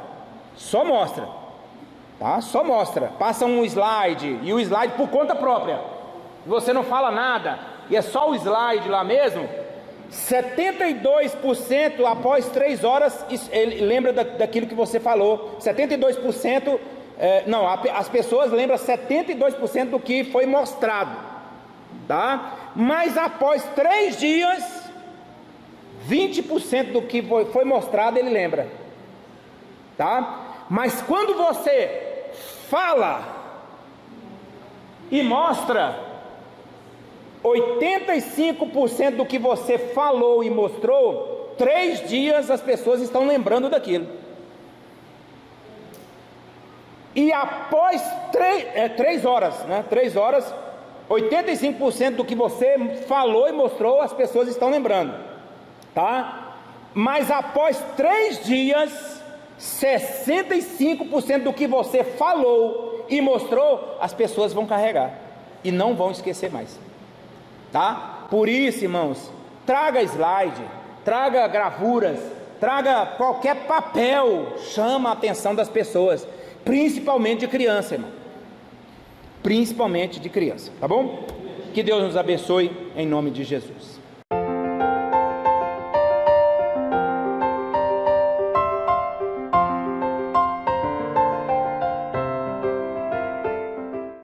tá? Só mostra, passa um slide, e o slide por conta própria, você não fala nada, e é só o slide lá mesmo, 72% após 3 horas, ele lembra daquilo que você falou. 72%, as pessoas lembram 72% do que foi mostrado, tá? Mas após 3 dias, 20% do que foi mostrado ele lembra, tá? Mas quando você fala e mostra, 85% do que você falou e mostrou, 3 dias as pessoas estão lembrando daquilo. E após 3 horas, né? 3 horas, 85% do que você falou e mostrou, as pessoas estão lembrando, tá? Mas após 3 dias, 65% do que você falou e mostrou, as pessoas vão carregar e não vão esquecer mais, tá? Por isso, irmãos, traga slide, traga gravuras, traga qualquer papel, chama a atenção das pessoas, principalmente de criança, irmão, principalmente de criança, tá bom? Que Deus nos abençoe, em nome de Jesus.